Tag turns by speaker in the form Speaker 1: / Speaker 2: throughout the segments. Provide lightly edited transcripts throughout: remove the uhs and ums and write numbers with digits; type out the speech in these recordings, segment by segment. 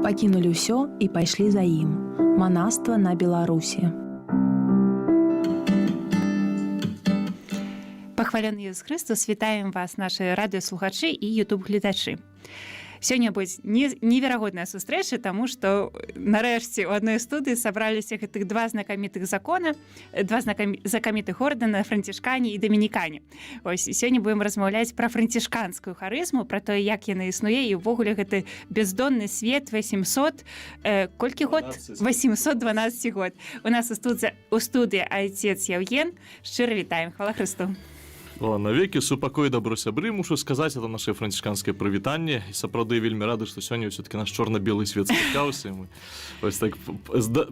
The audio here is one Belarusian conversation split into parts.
Speaker 1: Пакінулі ўсё і пайшлі за ім. Манаства на Беларусі.
Speaker 2: Пахвалены Ісус Христос, вітаем вас, наши радыёслухачы і ютуб-гледачы. Сёння будзе неверагодная сустрэча, таму што нарэшце ў адной студыі сабраліся гэтых два знакамітых закона, два знакамітых ордэна, францішкане і дамінікане. Ось сёння будзем размаўляць пра францішканскую харызму, пра тое, як яна існуе, і ўвогуле гэты бездонны свет 800, колькі год? 812 год. У нас у студыі айцец Яўген. Шчыра вітаем. Хвала Христу.
Speaker 3: Навекі супакой добро сябры, мушу сказаць, это наше францішканскае прывітанне, і сапраўды вельмі рады, што сёння ўсё-такі наш чорна-белы свет спаткаўся. Ось так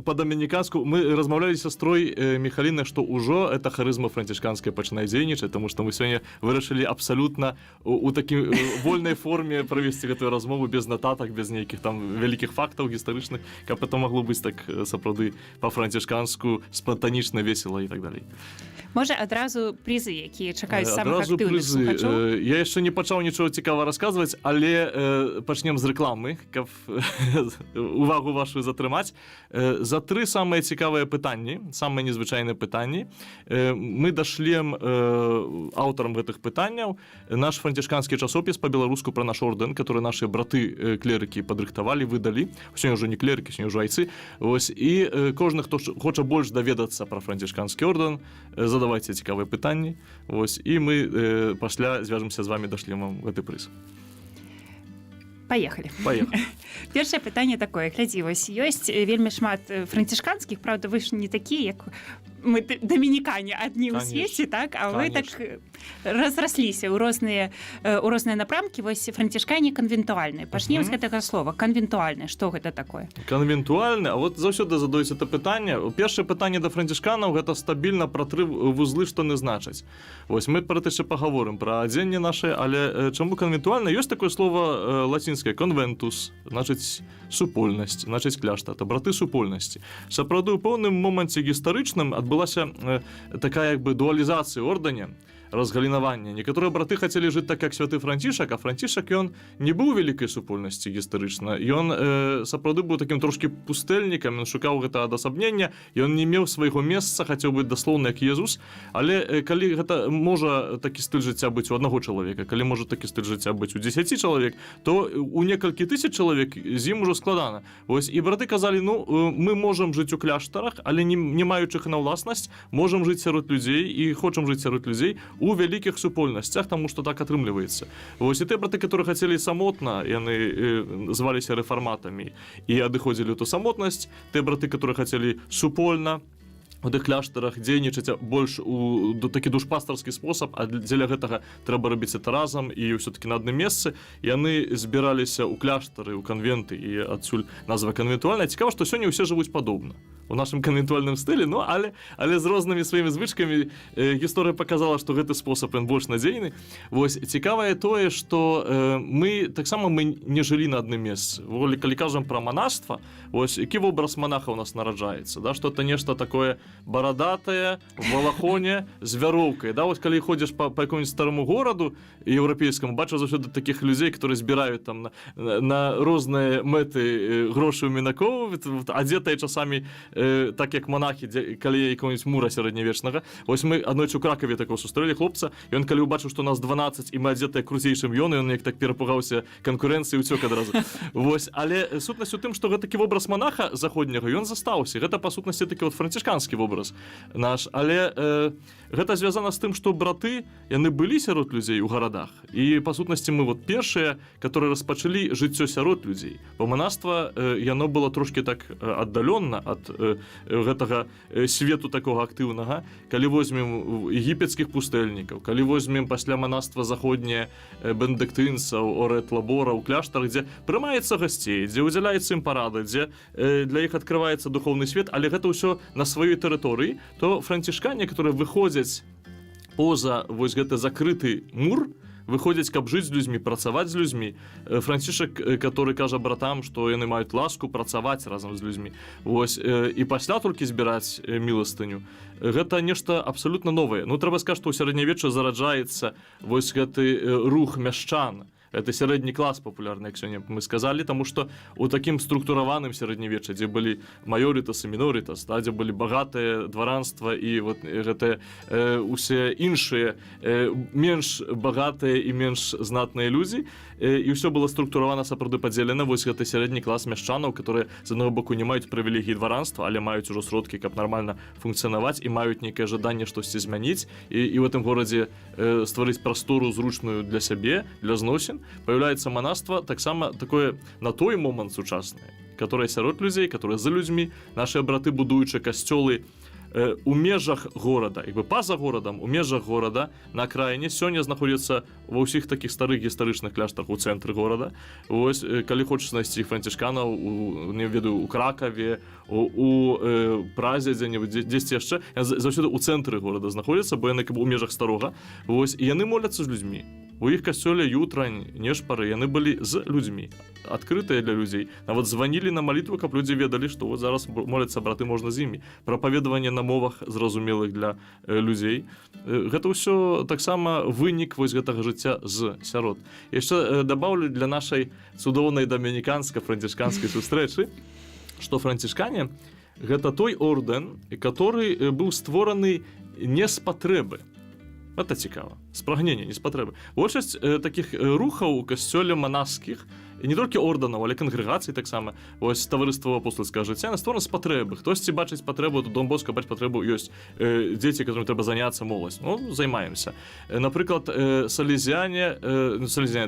Speaker 3: па-дамініканску мы размаўлялі з сястрой Міхалінай, што ўжо эта харызма францішканская пачынае дзейнічаць, таму што мы сёння вырашылі абсалютна у такім вольнай форме правесці гэтую размову без нататак, без нейкіх там вялікіх фактаў гістарычных, каб это магло быць так сапраўды па-францішканску спантанічна, весела і так далей.
Speaker 2: Можа, адразу прызы, якія чакаюць самых актыўных слухачоў?
Speaker 3: Я яшчэ не пачаў нічого цікава расказваць, але пачнем з рэкламы, каб увагу вашу затрымаць. За 3 самыя цікавыя пытанні, самыя незвычайныя пытанні, мы дашлем аўтарам гэтых пытанняў наш францішканскі часопіс па-беларуску пра наш ордэн, который нашы браты клерыкі падрыхтавалі, выдалі. Сёння ўжо не клерыкі, сёння ўжо айцы. Ось, і кожны, хто хоча больш даведацца пра францішканскі ордэн, задавайце цікавыя пытанні. Ось, і мы пасля звяжемся з вами, дашлем вам гэты прыз.
Speaker 2: Паехалі. Першае пытанне такое. Глядзі, вось ёсць вельмі шмат францішканскіх, правда, вы ж не такія, як мы дамінікане адні ў свеце, так? А вы так разрасліся ў розныя напрамкі. Вось францішкане канвентуальныя. Пачнем з гэтага слова. Канвентуальныя. Што гэта такое?
Speaker 3: Канвентуальны? А вот заўсёды задаюць это пытанне. Першае пытанне да францішканаў гэта стабільна пра 3 вузлы, што не значаць. Вось мы пра гэта яшчэ пагаворым, пра адзенне наше, але чаму канвентуальна? Ёсць такое слово лацінскае конвентус, значыць супольнасць, значыць кляштар, это браты супольнасці. Сапраўды, у пэўным моманце гістарычным адбылася такая як бы дуалізацыя ордэня, разгалінавання. Некаторыя браты хацелі жыць так, як святы Францішак, а Францішак ён не быў вялікай супольнасці гістарычна. Ён сапраўды быў такім трошкі пустэльнікам, ён шукаў гэта адасабнення, ён не меў свайго месца, хацеў быць даслоўна як Езус, але калі гэта можа такі стыль жыцця быць у аднаго чалавека, калі можа такі стыль жыцця быць у 10 чалавек, то у некалькі тысяч чалавек з ім ужо складана. Ось, і браты казалі, ну, мы можам жыць у кляштарах, але не маючых на ўласнасць, можам жыць сярод людзей і хочам жыць сярод людзей у вялікіх супольнасцях, таму што так атрымліваецца. Вось і тыя браты, которые хацелі самотна, яны зваліся рэфарматамі і адыходзілі ў ту самотнасць. Тыя браты, которые хацелі супольна у тых кляштарах дзейнічаць больш у такі душпастарскі спосаб, а дзеля гэтага трэба рабіць это разам і ўсё-такі на адным месцы. Яны збіраліся ў кляштары, ў канвенты, і адсюль назва канвентуальная. Цікава, што сёння ўсе жывуць падобна у нашым канвентуальным стылі, ну, але з рознымі сваімі звычкамі гісторыя паказала, што гэты спосаб ён больш надзейны. Вось, цікавае тое, што мы таксама не жылі на адным месцы. Калі кажам пра манаства, вось, які вобраз манаха ў нас нараджаецца, да, што это нешта такое барадатае, в балахоне, з вяроўкай. Да, вось, калі ходзіш па якому-нибудь старому гораду еўрапейскаму, бачу заўсёды такіх людзей, которые збіраюць там на розныя мэты грошы ўмінакоўваюць, адзетыя часамі так як монахі, калі якого-нибудь мура сярэднявечнага. Ось мы аднойчы ў Кракаве такого сустрэлі хлопца, і ён калі ўбачыў, што нас 12 і мы адзетыя круцейшым ён, і ён як так перапугаўся канкурэнцыі, уцёк адразу. Вось, але сутнасць у тым, што гэта такі вобраз монаха заходняга, ён застаўся. Гэта па сутнасці такі вот францішканскі вобраз наш, але гэта звязана з тым, што браты, яны былі сярод людзей у гарадах, і па сутнасці мы вот першыя, которые распачалі жыццё сярод людзей. Бо манаства, яно было трошки так аддалённа ад гэтага свету такога актыўнага. Калі возьмем егіпецкіх пустэльнікаў, калі возьмем пасля манаства заходняе бенедыктынцаў, орет лабора, у кляштар, дзе прымаецца гасцей, дзе ўдзяляецца ім парада, дзе для іх адкрываецца духовны свет, але гэта ўсё на сваёй тэрыторыі, то францішкане, которые выходзяць поза вось гэты закрыты мур, выходзяць, каб жыць з людзьмі, працаваць з людзьмі. Францішак, который кажа братам, што яны маюць ласку працаваць разам з людзьмі. Вось, і пасля толькі збіраць міластыню. Гэта нешта абсалютна новае. Ну, трэба сказаць, што ў сярэднявечча зараджаецца вось гэты рух мяшчан. Это сярэдні клас папулярны, як сёння мы сказалі, таму што у такім структураваным сярэднявеччы, дзе былі маёрытас і мінорытас, да, дзе былі багатыя дваранства і вот гэтыя усе іншыя менш багатыя і менш знатныя людзі, і ўсё было структуравана сапраўды падзелена. Вось гэты сярэдні клас мяшчанаў, которые з аднаго боку не маюць прывілегій дваранства, але маюць ужо сродкі, каб нармальна функцыянаваць і маюць нейкае жаданне штосьці змяніць і ў гэтым горадзе стварыць прастору зручную для сябе, для зносін. Появляется манаства таксама такое на той момант сучаснае, которое сярод людзей, которое за людзьмі. Нашыя браты, будуючы касцёлы у межах горада, як бы па-за горадам, у межах горада, на акраіне, сёння знаходзяцца ва ўсіх такіх старых гістарычных кляштарах у цэнтры горада. Вось, калі хочаш знайсці францішканаў, не ведаю, у Кракаве, у Празе, дзе-небудзь, дзесьці яшчэ, заўсёды ў цэнтры горада знаходзяцца, бо яны у межах старога. Вось, і яны моляцца з людзьмі. У іх касцёле ютрань, нешпары, яны былі з людзьмі, адкрытыя для людзей. Нават званілі на малітву, каб людзі ведалі, што вот зараз моляцца браты, можна з імі. Прапаведаванне на мовах зразумелых для людзей. Гэта ўсё таксама вынік вось гэтага жыцця з сярод. Яшчэ дабаўлю для нашай цудоўнай дамініканска-францішканскай сустрэчы, што францішкане гэта той ордэн, который быў створаны не з патрэбы. Это цікава. З прагнення, не з патрэбы. Большасць такіх рухаў у касцёле манаскіх, не толькі ордэнаў, але кангрэгацый таксама, ось таварыства апостальскага жыцця, яна створана з патрэбы. Хтосьці бачыць патрэбу, Дон Боско бачыць патребу, ёсць дзеці, которым трэба заняцца, моладзь. Ну, займаемся. Напрыклад,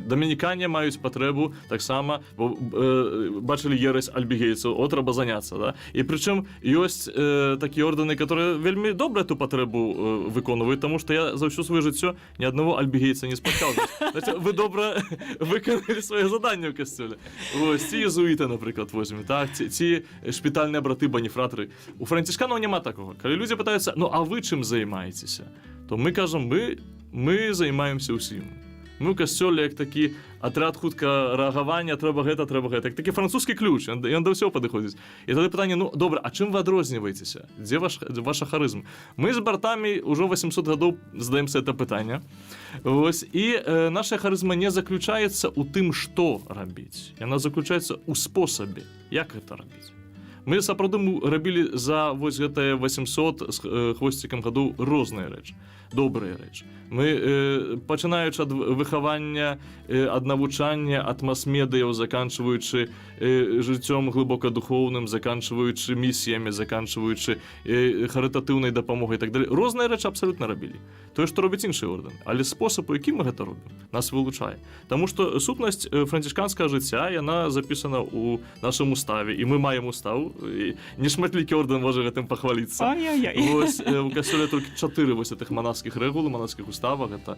Speaker 3: дамінікане маюць патрэбу таксама, бачылі ересь альбігейцаў, трэба заняцца, да? І прычым ёсць такія ордэны, которые вельмі добра ту патрэбу выконваюць, таму што я за ўсё сваё жыццё ні аднаго альбігейца не спаткаў. Вы добра выканалі свае заданні ў касцёле. Вось, ці езуіты, напрыклад, возьмем, так? Ці шпітальныя браты, баніфратары. У францішканаў няма такога. Калі людзі пытаюцца, ну, а вы чым займаецеся? То мы кажам, мы займаемся ўсім. Мы ў касцёле, як такі атрад хутка рэагавання, трэба гэта, як такі французскі ключ, ён да ўсё падыходзіць. І тады пытанне, ну, добра, а чым вы адрозніваецеся? Дзе ваша харызма? Мы з братамі ўжо 800 гадоў задаемся это пытанне. Вось, і наша харызма не заключаецца ў тым, што рабіць. Яна заключаецца ў спосабе, як гэта рабіць. Мы сапраўды рабілі за вось гэтыя 800 з хвосцікам гадоў розныя рэчы, добрыя рэчы. Мы, пачынаючы ад выхавання, ад навучання, ад мас-медыяў, заканчваючы жыццём глыбока духоўным, заканчваючы місіямі, заканчваючы харытатыўнай дапамогай і так далее. Розныя рэчы абсалютна рабілі. Тое, што робіць іншы ордэн. Але спосаб, у якім мы гэта робім, нас вылучае. Таму што сутнасць францішканскага жыцця, яна запісана ў нашым уставе, і мы маем устав. Не шматлікі ордэн можа гэтым пахваліцца. Вось, у касцёле толькі 4 вось гэтых манаскіх рэгулы, манаскіх уставах. Гэта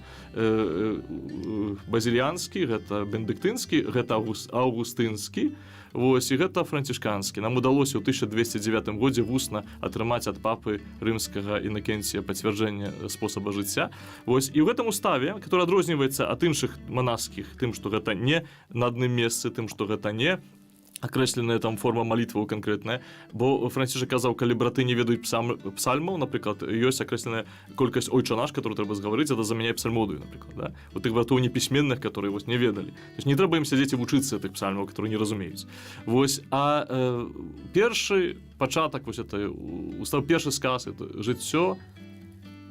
Speaker 3: базіліанскі, гэта бенедыктынскі, гэта аўгустынскі. Вось, і гэта францішканскі. Нам удалося ў 1209 годзе вусна атрымаць ад папы рымскага Інакенція пацвярджэнне спосаба жыцця. Вось, і ў гэтым уставе, который адрозніваецца ад іншых манаскіх, тым, што гэта не на адным месцы, тым, што гэта не акрэсленая там форма малітваў канкрэтная, бо Францішак казаў, калі браты не ведаюць псальмаў, напрыклад, ёсць акрэсленая колькасць ойча наш, которую трэба згаварыць, это замяняе псальмодыю, напрыклад, да? У тых братоў непісьменных, которые вось не ведалі. То есть не трэба ім сядзець і вучыцца тых псальмаў, которые не разумеюць. Вось, а першы пачатак, вось это, устаў першы сказ, это жыццё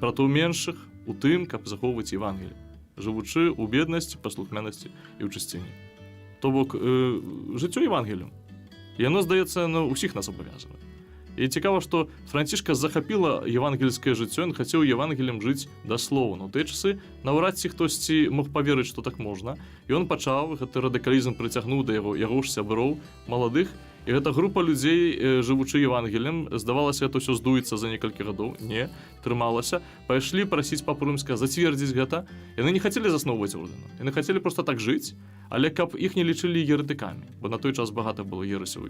Speaker 3: братоў меншых у тым, каб захоўваць Евангелие, жывучы ў беднасці, паслухмянасці і ў чысціні. То бок, жыццё Евангеліем. Яно, здаецца, усіх нас абавязана. І цікава, што Францішка захапіла евангельскае жыццё, ён хацеў Евангеліем жыць даслоўна. У тыя часы наўрад ці хтосьці мог паверыць, што так можна. І ён пачаў, гэты радыкалізм прыцягнуў да яго ж сяброў маладых. І гэта група людзей, жывучы Евангеліем, здавалася, гэта ўсё здуецца за некалькі гадоў. Не, трымалася. Пайшлі прасіць папу рымскага зацвердзіць гэта. Яны не хацелі засноўваць ордэна. Яны хацелі проста так жыць. але каб іх не лічылі еретыкамі, бо на той час багата было ерасяў.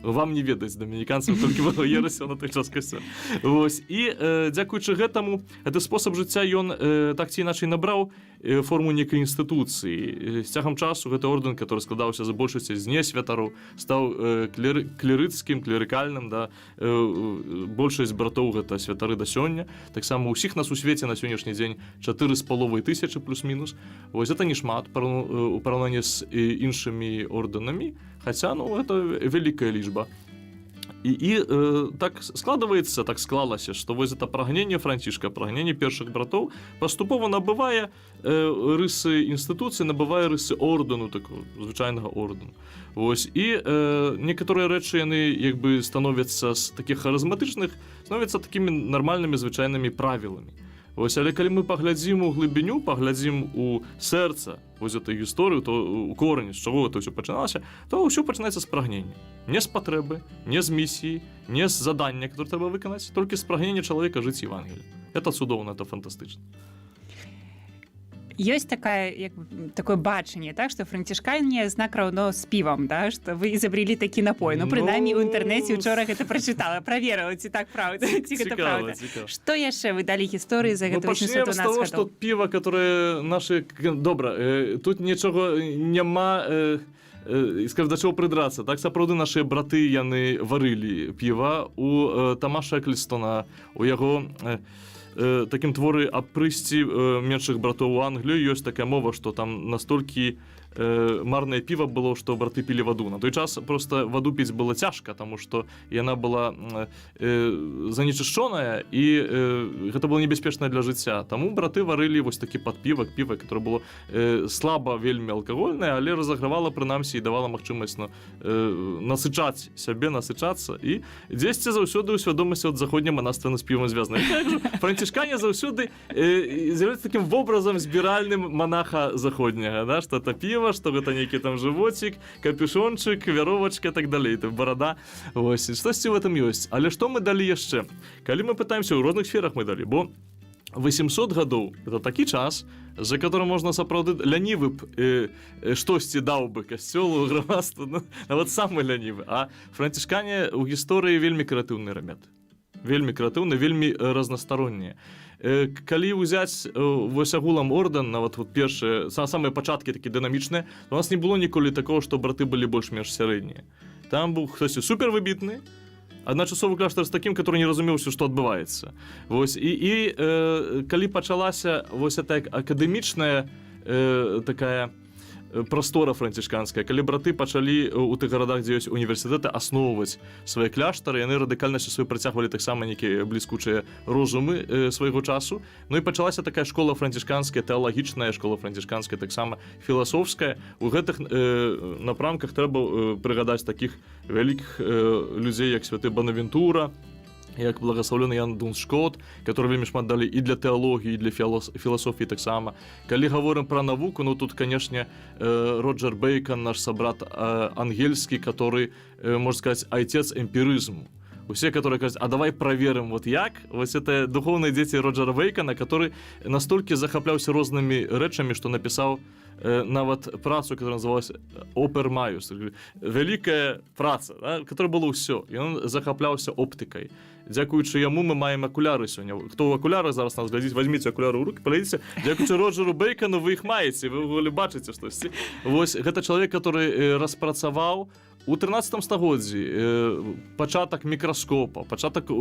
Speaker 3: Вам не ведаць, дамініканцам толькі было ерасяў на той час касцёл. Вось, і дзякуючы гэтаму, гэты спосаб жыцця ён так ці іначай набраў форму некай інстытуцыі. З цягам часу гэты ордэн, который складаўся за большасці з несвятароў, стаў клерыцкім, клерыкальным, да, большасць братоў гэта святары да сёння. Таксама ўсіх нас у свеце на сённяшні дзень 4500 плюс-мінус. Вось гэта не шмат у параўнанні з іншымі ордэнамі, хаця, ну, гэта вялікая лічба. І так складваецца, так склалася, што вось гэта прагненне Францішка, прагненне першых братоў паступова набывае рысы інстытуцыі, набывае рысы ордэну, такого звычайнага ордэну. Вось, і некаторыя рэчы яны як бы становяцца з такіх харызматычных, становяцца такімі нармальнымі звычайнымі правіламі. Вось, але калі мы паглядзім у глыбіню, паглядзім у сэрца вось этой гісторыі, то у корані, з чаго гэта ўсё пачыналася, то ўсё пачынаецца з прагнення. Не з патрэбы, не з місіі, не з задання, которое трэба выканаць, толькі з прагнення чалавека жыць Евангеліем. Это цудоўна, это фантастычна.
Speaker 2: Ёсць такое бачанне, так, што францішкане знак раўно з півам, да, што вы изобрели такі напой. Ну, прынамі, у інтэрнэце учора гэта прачытала, праверыла, ці так праўда, ці гэта праўда. Што яшчэ вы далі гісторыі за гэта 812 гадоў?
Speaker 3: Пачнем з таго, што піва, которое нашы... Добра, тут нічога няма... Скажу, да чаго прыдрацца. Так, сапраўды, нашыя браты, яны варылі піва у Тамаша Эклістона, у яго... такім творы аб прыйсці меншых братоў у Англію ёсць такая мова, што там настолькі марнае піва было, што браты пілі ваду. На той час просто ваду піць было цяжка, таму што яна была занечышчоная, і гэта было небяспечна для жыцця. Таму браты варылі вось такі падпівак, піва, которое было слаба вельмі алкагольнае, але разагравала прынамсі і давала магчымасць насычаць сябе, насычацца, і дзесьці заўсёды ў свядомасці ад заходняй манаства з півам звязана. Францішкане заўсёды з'яўляюцца такім вобразам збіральным манаха заходняга, да, што это піва, што гэта нейкі там жывоцік, капюшончык, вяровачка і так далей, барада. Вось, штосьці ў гэтым ёсць. Але што мы далі яшчэ? Калі мы пытаемся, ў розных сферах мы далі, бо 800 гадоў — это такі час, за которым можна сапраўды лянівы б штосьці даў бы касцёлу, грамадству, нават самы лянівы. А францішкане ў гісторыі вельмі крэатыўныя рабяты. Вельмі крэатыўныя, вельмі разнастароннія. Калі ўзяць вось агулам ордэн, нават вот першыя, самыя пачаткі такі дынамічныя, у нас не было ніколі такого, што браты былі больш-менш сярэднія. Там быў хтосьці супервыбітны, адначасовы кляштар з такім, который не разумеў усё, што адбываецца. Вось, і калі пачалася вось эта акадэмічная такая прастора францішканская, калі браты пачалі у тых гарадах, дзе ёсць універсітэты, асноўваць свае кляштары, яны радыкальнасцю сваю працягвалі таксама нейкія бліскучыя розумы свайго часу. Ну і пачалася такая школа францішканская, тэалагічная школа францішканская, таксама філасофская. У гэтых напрамках трэба прыгадаць такіх вялікіх людзей, як святы Бонавентура, як благословлений Ян Дун Скотт, который вельмі шмат далі і для тэалогіі, і для філасофіі таксама. Калі гаворым пра навуку, ну тут, канешне, Роджер Бейкон, наш сабрат ангельскі, который, можна сказаць, айцец эмпірызму. Усе, которые кажуць, а давай проверим, вот як. Вось это духовные дети Роджера Бейкона, который настолькі захапляўся рознымі рэчамі, што напісаў нават працу, которая называлась «Опер Майус». Вялікая праца, да, которая была ўсё. І он захапляўся оптыкай. Дзякуючы яму мы маем акуляры сёння. Хто ў акулярах зараз нас глядзіць, возьмите акуляры ў руки, паглядзіце. Дзякуючы Роджеру Бейкону вы іх маеце, вы бачыце штосьці. Вось гэта чалавек, который распрацаваў у 13 стагоддзі пачатак мікраскопа, пачатак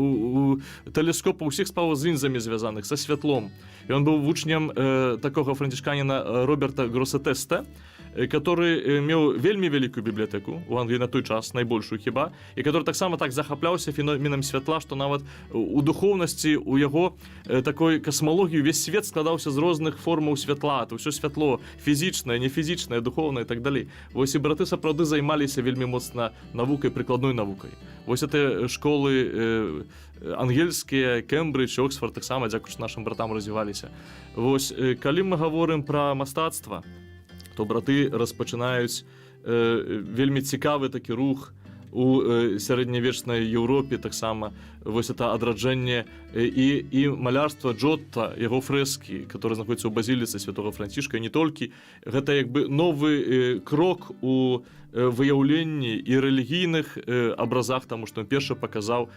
Speaker 3: тэлескопа ўсіх справаў з лінзамі звязаных, са святлом. І он быў вучнем такога францішканіна Роберта Гросетеста, который меў вельмі вялікую бібліятэку у Англіі на той час, найбольшую хіба, і который таксама так захапляўся феноменам святла, што нават у духоўнасці, у яго такой касмалогіі увесь свет складаўся з розных формаў святла, то ўсё святло, фізічнае, нефізічнае, духоўнае і так далей. Вось і браты сапраўды займаліся вельмі моцна навукай, прыкладной навукай. Вось это школы ангельскія, Кембридж, Оксфорд таксама дзякуючы нашым братам развіваліся. Вось калі мы гаворым пра мастацтва, то браты распачынаюць вельмі цікавы такі рух у сярэднявечнай Еўропе таксама вось это адраджэнне і малярства Джотта, яго фрэскі, которые знаходзяцца ў базіліцы святого Францішка, і не толькі. Гэта як бы новы крок у выяўленні і рэлігійных абразах, таму што ён першы паказаў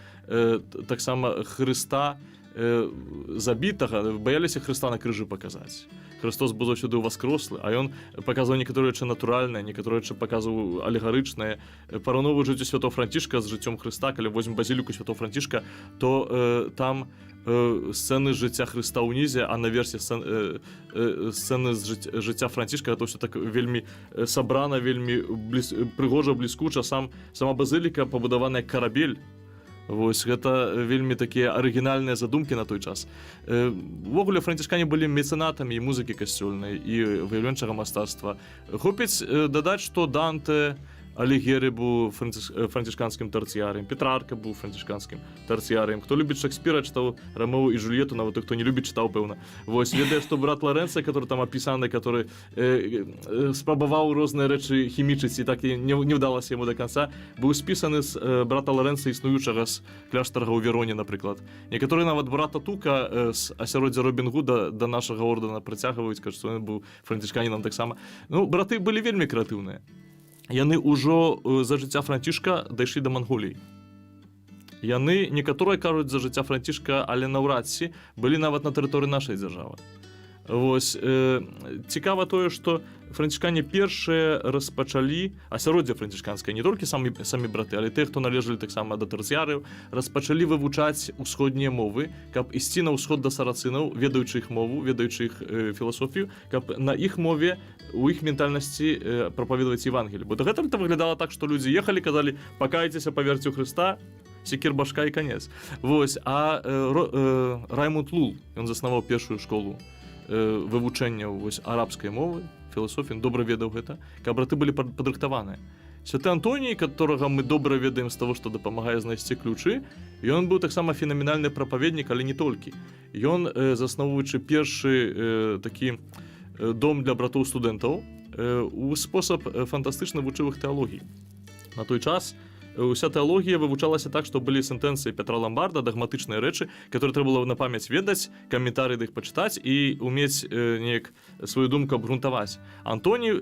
Speaker 3: таксама Хрыста забітага, баяліся Хрыста на крыжы паказаць. Христос быў заўсёды ўваскрослы, а ён паказваў некаторыя рэчы натуральныя, некаторыя рэчы паказваў алегарычныя. Параўноўваць жыццё святого Францішка з жыццём Хрыста, калі возьмем базіліку святого Францішка, то там сцэны з жыцця Хрыста ўнізе, а наверсе сцэны з жыцця Францішка, гэта ўсё так вельмі сабрана, вельмі прыгожа, бліскуча. Сама базыліка пабудаваная як карабель. Вось гэта вельмі такія арыгінальныя задумкі на той час. Увогуле францішкане былі мецэнатамі і музыкі касцёльнай, і выяўленчага мастацтва. Хопіць дадаць, што Данте Алігері быў францішканскім тэрцыярыем, Петрарка быў францішканскім тэрцыярыем. Хто любіць Шекспіра, чытаў Рамео і Джульетту, нават хто не любіць, чытаў, пэўна. Вось, ведае, што брат Лоренцо, который там апісаны, который спрабаваў розныя рэчы хімічыць, і так і не ўдалася яму до конца, быў спісаны з брата Лоренцо, існуючага з кляштара ў Вероне, напрыклад. Некаторыя нават брата Тука з асяроддзя Робін Гуда да нашага ордэна прыцягваюць, кажуць, што ён быў францішканінам таксама. Ну, браты былі вельмі крэатыўныя. Яны ўжо за жыцця Францішка дайшлі да Манголіі. Яны, некаторыя кажуць за жыцця Францішка, але наўрад ці былі нават на тэрыторыі нашай дзяржавы. Вось, цікава тое, што францішкане першыя распачалі, асяроддзе францішканскае, не толькі самі браты, але тыя, хто належалі таксама да тэрцыярыяў, распачалі вывучаць усходнія мовы, каб ісці на ўсход да сарацынаў, ведаючы іх мову, ведаючы іх філасофію, каб на іх мове, у іх ментальнасці прапаведаваць Евангелие. Бо да гэтага это выглядала так, што людзі ехалі, казалі, пакайцеся, паверце ў Хрыста, секір башка і канец. Вось, а Раймунд Лул, ён заснаваў першую школу вывучэнняў вось арабскай мовы, філасофіі, добра ведаў гэта, каб браты былі падрыхтаваныя. Святы Антоній, которого мы добра ведаем з таго, што дапамагае знайсці ключы, ён быў таксама фенаменальны прапаведнік, але не толькі. Ён, засноўваючы першы такі дом для братоў-студэнтаў, у спосаб фантастычна вучыў іх тэалогіі. На той час уся тэалогія вывучалася так, што былі сентэнцыі Петра Ламбарда, дагматычныя рэчы, которые трэба было на памяць ведаць, каментары да іх пачытаць і умець неяк сваю думку абгрунтаваць. Антоній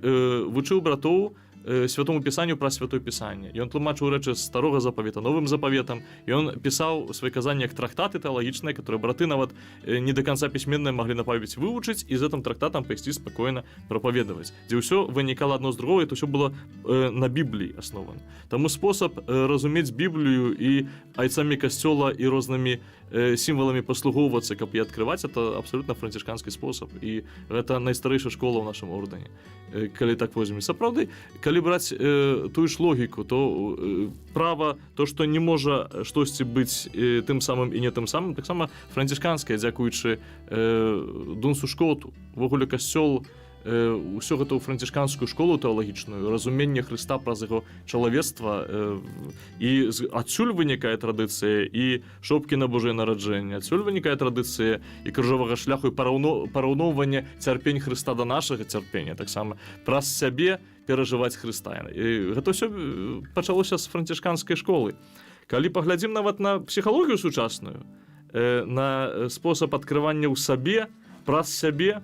Speaker 3: вучыў братоў святому пісанню пра святое пісанне. Ён тлумачыў рэчы з старога запавета новым запаветам. Ён пісаў свае казанні як трактаты тэалагічныя, которые браты нават не да канца пісьменныя маглі на памяць вывучыць і з гэтым трактатам пайсці спакойна прапаведаваць. Дзе ўсё вынікала адно з другое, то ўсё было на Бібліі аснована. Таму спосаб разумець Біблію і айцамі касцёла і рознымі сімваламі паслугоўвацца, каб і адкрываць, это абсолютна францішканскі спосаб. І гэта найстарэйшая школа ў нашым ордэне. Калі так возьмем. Сапраўды, калі браць тую ж логіку, то права, то, што не можа штосьці быць тым самым і не тым самым, таксама францішканская, дзякуючы Дунсу Шкоту. Ввогуле касцёл ўсё гэта ў францішканскую школу тэалагічную, разуменне Хрыста праз яго чалавецтва, і адсюль вынікае традыцыя і шопкі на Божае нараджэнне, адсюль вынікае традыцыя і крыжовага шляху і параўноўвання цярпень Хрыста да нашага цярпення, таксама праз сябе перажываць Хрыста. І гэта ўсё пачалося з францішканскай школы. Калі паглядзім нават на псіхалогію сучасную, на спосаб адкрывання ў сабе, праз сябе,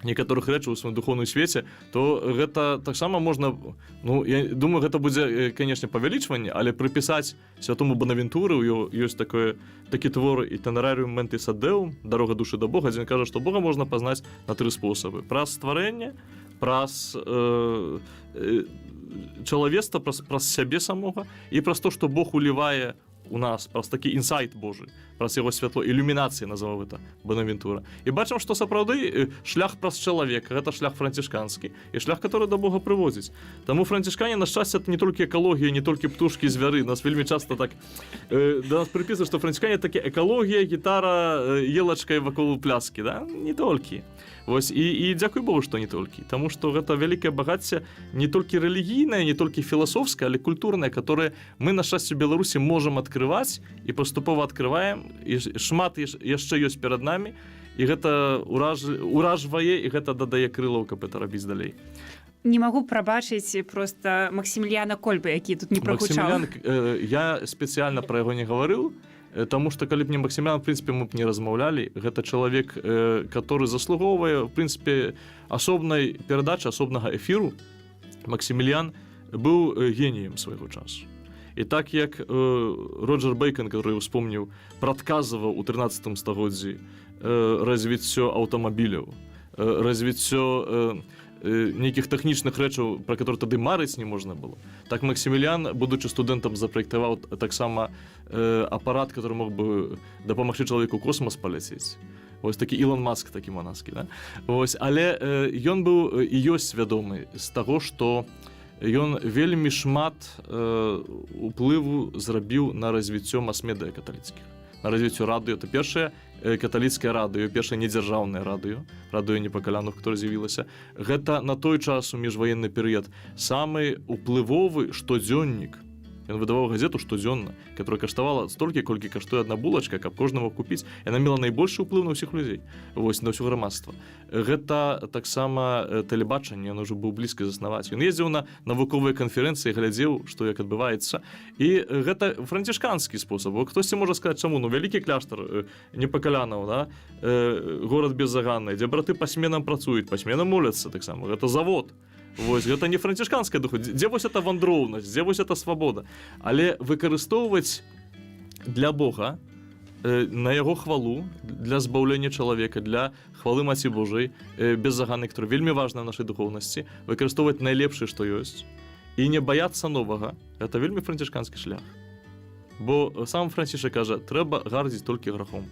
Speaker 3: некаторых рэчаў у сваім духоўным свеце, то гэта таксама можна, ну, я думаю, гэта будзе, канешне, павялічванне, але прыпісаць святому Бонавентуры, ёсць такі твор «Itinerarium mentis ad Deum», «Дарога душы да Бога», дзе ён кажа, што Бога можна пазнаць на 3 спосабы. Праз стварэнне, праз чалавецтва, праз сябе самога і праз то, што Бог улівае у нас, праз такі інсайт Божы, праз яго святло, ілюмінацыі, назову гэта Бонавентура. І бачым, што сапраўды шлях праз чалавека, гэта шлях францішканскі, і шлях, который да Бога прыводзіць. Таму францішкане, на шчасце, это не толькі экалогія, не толькі птушкі, звяры. Нас вельмі часта так да нас прыпісваюць, што францішкане такі экалогія, гітара, елачка і вакол пляскі, да? Не толькі. Вось, і дзякуй Богу, што не толькі. Таму што гэта вялікае багацце не толькі рэлігійнае, не толькі філасофскае, але культурнае, которое мы, на шчасце, Беларусі можам адкрываць і паступова адкрываем, і шмат яшчэ ёсць перад намі, і гэта уражвае, і гэта дадае крылаў, каб это рабіць далей.
Speaker 2: не магу прабачыць просто Максіміліяна Кольбы, які тут не прагучаў.
Speaker 3: Максіміліан, я спецыяльна пра яго не гаварыў, таму што калі б не Максіміліан, в прынцыпе, мы б не размаўлялі. Гэта чалавек, который заслугоўвае, в прынцыпе, асобнай перадачы, асобнага эфіру. Максіміліан быў геніем свайго часу. І так як Роджер Бейкон, который успомніў, прадказваў у 13 стагоддзі развіццё аўтамабіляў, развіццё нейкіх тэхнічных рэчаў, пра которые тады марыць не можна было. Так Максіміліан, будучы студэнтам, запраектаваў таксама апарат, который мог бы дапамагчы чалавеку ў космас паляцець. Вось такі Ілон Маск, такі манаскі, да? Вось, але ён быў і ёсць свядомы з таго, што ён вельмі шмат уплыву зрабіў на развіццё мас-медыя каталіцкіх, на развіццё радыё. Это першае каталіцкае радыё, першае недзяржаўнае радыё непакаляных, которое з'явілася. Гэта на той час у міжваенны перыяд самы уплывовы штодзённік. Ён выдаваў газету штодзённа, которая каштавала столькі, колькі каштуе адна булачка, каб кожны мог купіць. Яна мела найбольшы ўплыў на ўсіх людзей, вось, на ўсё грамадства. Гэта таксама тэлебачанне, ён ужо быў блізка заснаваць. Ён ездзіў на навуковыя канферэнцыі, глядзеў, што як адбываецца. І гэта францішканскі спосаб. Хтосьці можа сказаць, чаму? Ну, вялікі кляштар непакалянаў, да? Горад беззаганны, дзе браты па сменам працуюць, па сменам моляцца таксама. Гэта завод. Вось, гэта не францішканская духа. Дзе вось эта вандроўнасць, дзе вось эта свабода. Але выкарыстоўваць для Бога, на яго хвалу, для збаўлення чалавека, для хвалы Маці Божай, беззаганнай, которая вельмі важна в нашай духоўнасці, выкарыстоўваць найлепшае, што ёсць, і не баяцца новага. Гэта вельмі францішканскі шлях. Бо сам Францішак кажа, трэба гардзіць толькі грахом.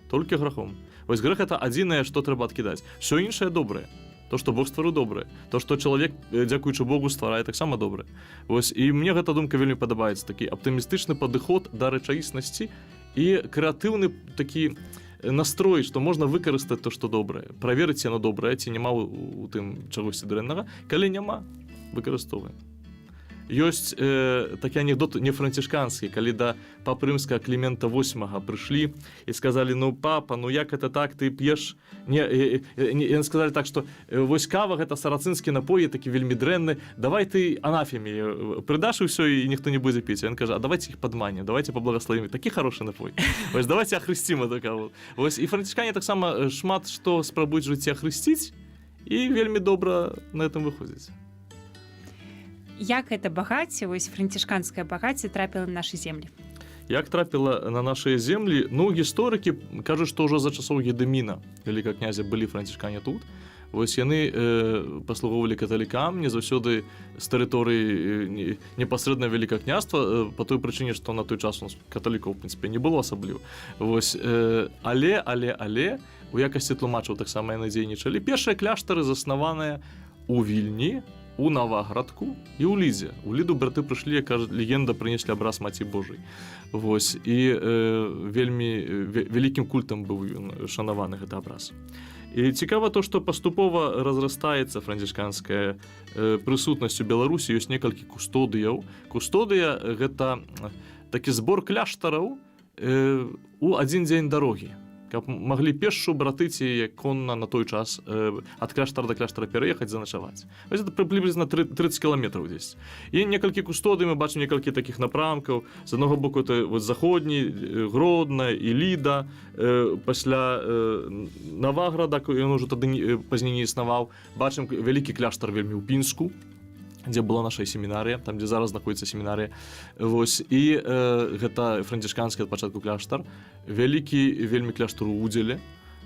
Speaker 3: Толькі грахом. Вось грэх — это адзінае, што трэба адкідаць. Всё іншае добрае. То, што Бог стварыў, добрае. То, што чалавек, дзякуючы Богу, стварае, таксама добрае. Вось, і мне гэта думка вельмі падабаецца. Такі аптымістычны падыход да рэчаіснасці і крэатыўны такі настрой, што можна выкарыстаць то, што добрае. Праверыць, яно добрае, ці няма у тым чагосьці дрэннага. Калі няма, выкарыстоўваем. Ёсць такі анекдот не францішканскі, калі да папы рымскага Клімента VIII прыйшлі і сказалі, ну, папа, ну як это так, ты п'еш? Яны сказалі так, што вось кава, гэта сарацынскі напой, такі вельмі дрэнны, давай ты анафеме прыдаш і ўсё, і ніхто не будзе піць. Ён кажа, а давайте іх падманем, давайте паблагаславім. Такі хорошы напой. Вось, давайте ахрысцім эту каву. Вось, і францішкане таксама шмат што спрабуюць жыцці ахрысціць, і вельмі добра на этом выходзіць.
Speaker 2: Як гэта багацце, вось францішканскае багацце трапіла на нашы землі?
Speaker 3: Як трапіла на нашыя землі? Ну, гісторыкі кажуць, што ўжо за часоў Гедыміна, вялікага князя, былі францішкане тут. Вось яны паслугоўвалі каталікам, не заўсёды з тэрыторыі непасрэдна вялікага княства, па той прычыне, што на той час у нас каталікоў, в прынцыпе, не было асабліва. Вось, але, у якасці тлумачаў таксама яны дзейнічалі. Першыя кляштары заснаваныя у Вільні, у Наваградку і ў Лідзе. У Ліду браты прыйшлі, як кажа легенда, прынеслі абраз Маці Божай. Вось, і вельмі вялікім культам быў шанаваны гэты абраз. І цікава то, што паступова разрастаецца францішканская прысутнасць у Беларусі, ёсць некалькі кустодыяў. Кустодыя — гэта такі збор кляштараў у адзін дзень дарогі, каб маглі пешшу браты ці конна на той час ад кляштара да кляштара пераехаць, заначаваць. Вось это прыблізна 30 кіламетраў дзесь. І некалькі кустодый, мы бачым некалькі такіх напрамкаў. З аднаго боку это вот заходні, Гродна і Ліда, пасля Наваграда, ён ужо тады пазней не існаваў. Бачым вялікі кляштар вельмі ў Пінску, дзе была наша семінарыя, там, дзе зараз знаходзіцца семінарыя. Вось, і гэта францішканскі ад пачатку кляштар. Вялікі вельмі кляштар у Удзеле.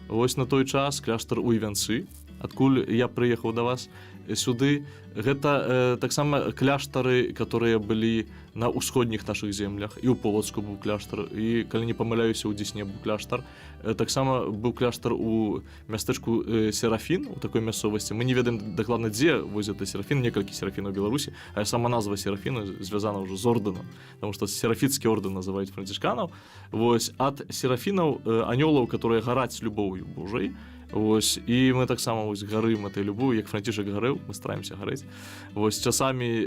Speaker 3: Вось на той час кляштар у Івянцы, адкуль я прыехаў да вас сюды. Гэта таксама кляштары, которые былі на ўсходніх нашых землях. І ў Полацку быў кляштар, і, калі не памыляюся, у Дзесне быў кляштар. Таксама быў кляштар у мястэчку Серафін, у такой мясцовасці. Мы не ведаем дакладна, дзе вось гэта Серафін, некалькі Серафінаў у Беларусі, а сама назва Серафіна звязана ўжо з ордэнам, таму што Серафіцкі ордэн называюць францішканаў. Вось, ад Серафінаў, анёлаў, которые гараць любоўю Божай. Вось, і мы таксама вось гарым этой любов'ю, як Францішак гарэў, мы стараемся гарэць. Вось, часамі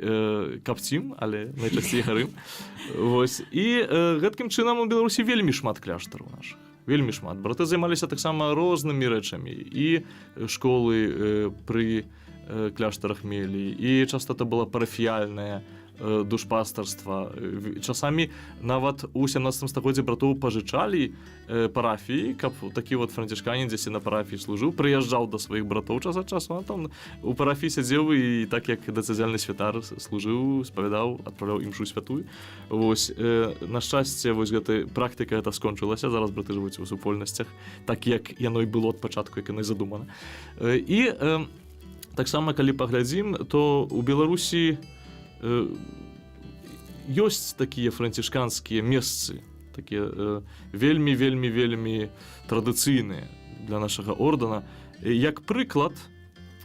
Speaker 3: капцім, але найчасцей гарым. Вось, і гэткім чынам у Беларусі вельмі шмат кляштараў нашых. Вельмі шмат. Браты займаліся таксама рознымі рэчамі. І школы пры кляштарах мелі, і часта это было парафіяльнае душпастарства. Часамі нават у 17 стагоддзі братоў пажычалі парафіі, каб такі вот францішканін дзесьці на парафіі служыў, прыязджаў да сваіх братоў час ад часу, а там у парафіі сядзеў і так як дыцэзіяльны святар служыў, спавядаў, адпраўляў імшу святую. Вось, на шчасце, вось гэта практыка гэта скончылася, зараз браты жывуць у супольнасцях, так як яно і было ад пачатку, як яно і задумана. І таксама, калі паглядзім, то у Беларусі ёсць такія францішканскія месцы, такія вельмі традыцыйныя для нашага ордэна. Як прыклад,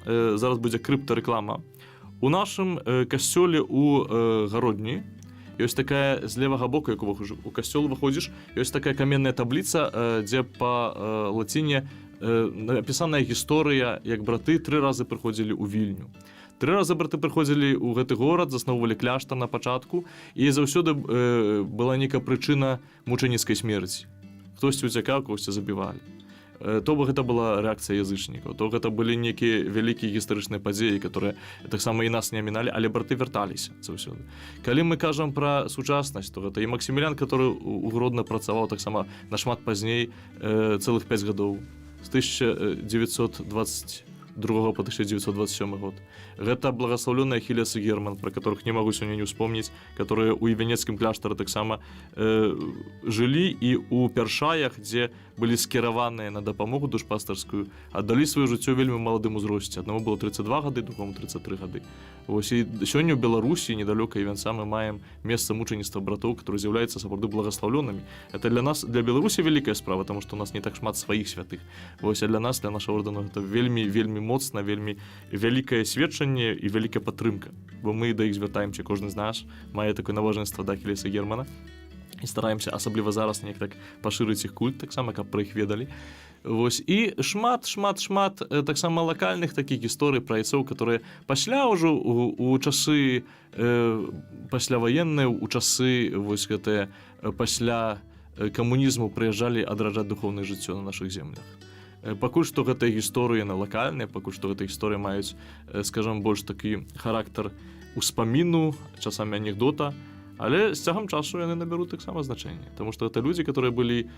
Speaker 3: зараз будзе крыптарэклама, у нашым касцёле у Гародні ёсць такая з левага боку, як у касцёл выходзіш, ёсць такая каменная табліца, дзе па лаціне напісаная гісторыя, як браты 3 разы прыходзілі ў Вільню. 3 разы браты прыходзілі ў гэты горад, засноўвалі кляштар на пачатку, і заўсёды была нейкая прычына мучаніцкай смерці. Хтосьці уцякаў, когосьці забівалі. То бы гэта была рэакцыя язычнікаў, то гэта былі нейкія вялікія гістарычныя падзеі, которые таксама і нас не аміналі, але браты вярталіся заўсёды. Калі мы кажам пра сучаснасць, то гэта і Максімілян, который у Гродна працаваў таксама нашмат пазней, цэлых 5 гадоў, з 1922 по 1927 год. Гэта благословленный Ахиллес и Герман, про которых не могу сегодня не вспомнить, которые у Івенецкім кляштары таксама жылі і у Першаях, дзе былі скіраваныя на дапамогу душпастарскую, аддалі сваё жыццё вельмі маладым узросце. Аднаму было 32 гады, другому 33 гады. Вось і сёння ў Беларусі недалёка Івенца мы маем месца мучаніцтва братоў, которые з'яўляюцца сапраўды благословленными. Это для нас, для Беларусі вялікая справа, потому что у нас не так шмат сваіх святых. Вось, а для нас, для нашего ордэна, это вельмі моцна, вельмі вялікае сведчанне і вялікая падтрымка, бо мы да іх звяртаемся, кожны з нас мае такое наважненства да Ахілеса Германа і стараемся, асабліва зараз, неяк так пашырыць іх культ, таксама, каб пра іх ведалі. Вось, і шмат таксама лакальных такіх гісторый пра айцоў, которые пасля ўжо у часы пасляваенныя, у часы вось гэтыя пасля камунізму прыязджалі адраджаць духоўнае жыццё на нашых землях. Пакуль што гэтыя гісторыі на лакальныя, пакуль што гэтыя гісторыі маюць, скажам, больш такі характар успаміну, часамі анекдота, але з цягам часу яны набяруць таксама значэнне, таму што гэта людзі, которые былі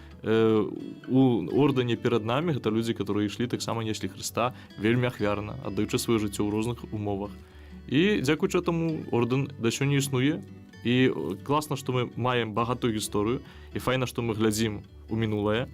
Speaker 3: у ордэне перад намі, гэта людзі, которые ішлі таксама неслі Хрыста вельмі ахвярна, аддаючы сваё жыццё ў розных умовах. І дзякуючы этаму ордэн да сёння існуе, і класна, што мы маем багатую гісторыю, і файна, што мы глядзім у мінулае.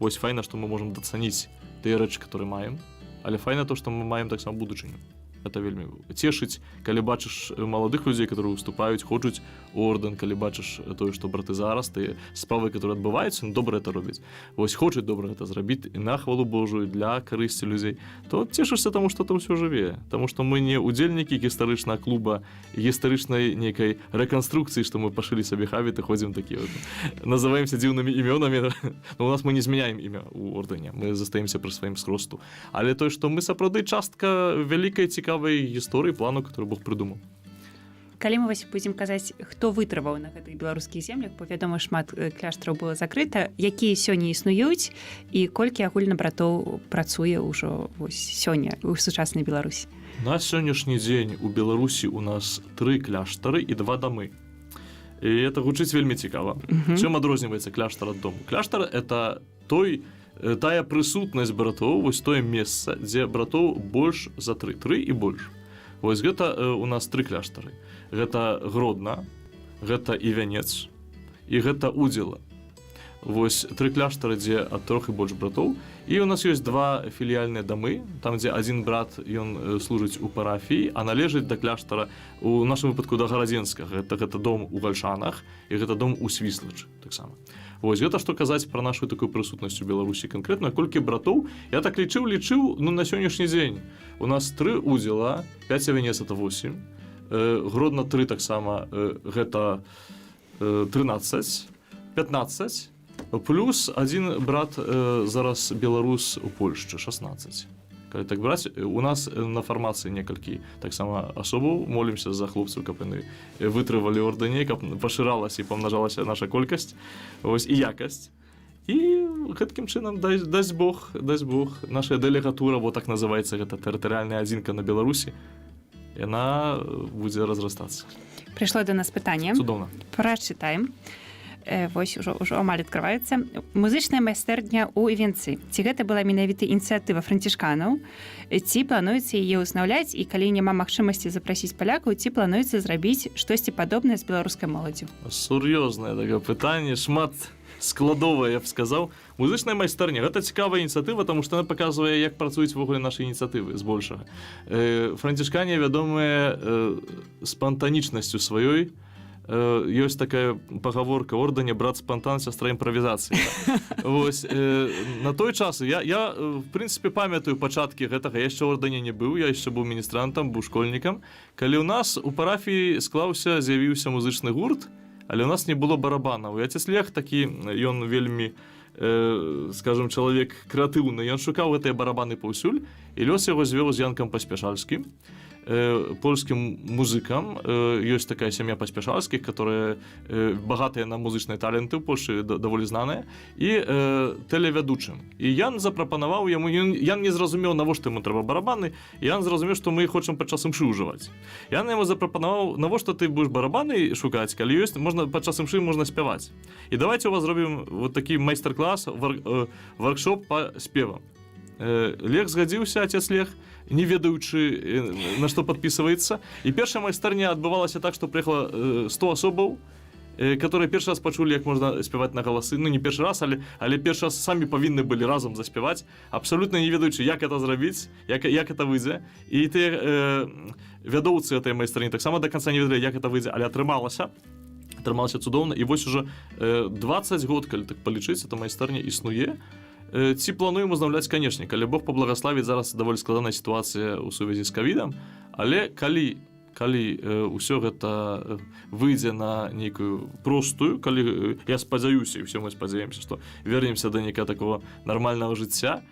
Speaker 3: Вось файна, што мы можам дацаніць тыя рэчы, которые маем, але файна то, што мы маем таксама будучыню. Это вельмі цешыць, калі бачыш маладых людзей, которые выступаюць, хочуць ордэн, калі бачыш тое, што браты зараз, тыя справы, которые адбываюцца, добра это робяць. Вось хочуць добра гэта зрабіць і на хвалу Божую, для карысці людзей, то цешышся таму, што там ўсё жыве. Таму што мы не удзельнікі гістарычнага клуба, гістарычнай нейкай рэканструкцыі, што мы пашылі сабе хабіты, ходзім такі вот, называемся дзіўнымі імёнамі, но у нас мы не змяняем імя ў ордэне, мы застаемся пры сваім сросту. Але тое, што мы сапраўды частка вялікай цікавай гісторыі, плану, который Бог прыдумаў.
Speaker 2: Калі мы вось будзем казаць, хто вытрываў на гэтых беларускіх землях, бо вядома, шмат кляштараў было закрыта, якія сёння існуюць і колькі агульна братоў працуе ўжо вось сёння ў сучаснай Беларусі?
Speaker 3: На сённяшні дзень у Беларусі у нас 3 кляштары і 2 дамы. І это гучыць вельмі цікава. Чым адрозніваецца кляштар ад дому? Кляштар — это тая прысутнасць братоў, вось тое месца, дзе братоў больш за 3 і больш. Вось гэта у нас 3 кляштары. Гэта Гродна, гэта Івянец і гэта Удзіла. Вось 3 кляштары, дзе ад 3 і больш братоў. І у нас ёсць 2 філіяльныя дамы, там, дзе адзін брат, ён служыць у парафіі, а належыць да кляштара, у нашым выпадку да Гарадзенскага. Гэта дом у Гальшанах і гэта дом у Свіслачы таксама. Вось гэта што казаць пра нашу такую прысутнасць у Беларусі канкрэтна, колькі братоў. Я так лічыў, ну на сённяшні дзень. У нас 3 Удзіла, 5 Івянец, это 8. Гродна 3 таксама, гэта 13, 15. Плюс один брат зараз беларус у Польшчы, 16. Калі так браць, у нас на фармацыі некалькі таксама асобаў, молімся за хлопцаў, каб яны вытрывалі ордэне, каб пашыралася і памнажалася наша колькасць, вось і якасць. І гэткім чынам дасць Бог, наша дэлегатура, вот так называецца гэта тэрытарыяльная адзінка на Беларусі, яна будзе разрастацца.
Speaker 2: Прыйшло до нас пытанне.
Speaker 3: Цудоўна.
Speaker 2: Прачытаем. Вось ужо амаль адкрываецца. Музычная майстэрня ў Івенцы. Ці гэта была менавіта ініцыятыва францішканаў? Ці плануецца яе ўзнаўляць, і калі няма магчымасці запрасіць палякаў, ці плануецца зрабіць штосьці падобнае з беларускай моладдзю?
Speaker 3: Сур'ёзнае такое пытанне, шмат складовае, я б сказаў. Музычная майстэрня — гэта цікавая ініцыятыва, таму што яна паказвае, як працуюць ввогуле нашы ініцыятывы збольшага. Францішкане вядомыя спантанічнасцю сваёй. Ёсць такая пагаворка: ордэне брат спантан, сястра імправізацыі. Вось на той час я в прынцыпе памятаю пачаткі гэтага. Я яшчэ ордэне не быў, я яшчэ быў міністрантам, быў школьнікам, калі ў нас у парафіі з'явіўся музычны гурт, але ў нас не было барабанаў. І отец Лех такі, ён вельмі, скажем, чалавек крэатыўны, ён шукаў гэтыя барабаны паўсюль, і лёс яго звёў з Янкам Паспяшальскім, польскім музыкам. Ёсць такая сям'я Паспяшальскіх, которые багатыя на музычныя таленты ў Польшчы, даволі знаныя, і тэлевядучым. І Ян запрапанаваў яму, Ян не зразумеў, навошта яму трэба барабаны, і Ян зразумеў, што мы хочам падчас імшы ўжываць. Ян яму запрапанаваў: навошта ты будзеш барабаны шукаць, калі ёсць, можна падчас імшы можна спяваць. І давайте у вас зробім вот такі майстар-клас, воркшоп па спевам. Лех згадзіўся, отец Лех, не ведаючы, на што падпісваецца. І першая майстэрня адбывалася так, што прыехала 100 асобаў, которые першы раз пачулі, як можна спяваць на галасы. Ну, не першы раз, але першы раз самі павінны былі разам заспяваць, абсалютна не ведаючы, як это зрабіць, як это выйдзе. І тыя вядоўцы этой майстэрні таксама да канца не ведалі, як это выйдзе, але атрымалася цудоўна. І вось ужо 20 год, калі так палічыць, эта майстэрня існуе. Ці плануем узнаўляць, канешне, калі Бог паблагаславіць. Зараз даволі складаная сітуацыя ў сувязі з ковідам, але калі ўсё гэта выйдзе на нейкую простую, калі, я спадзяюся, і ўсе мы спадзяемся, што вернемся да нейкага такого нармальнага жыцця,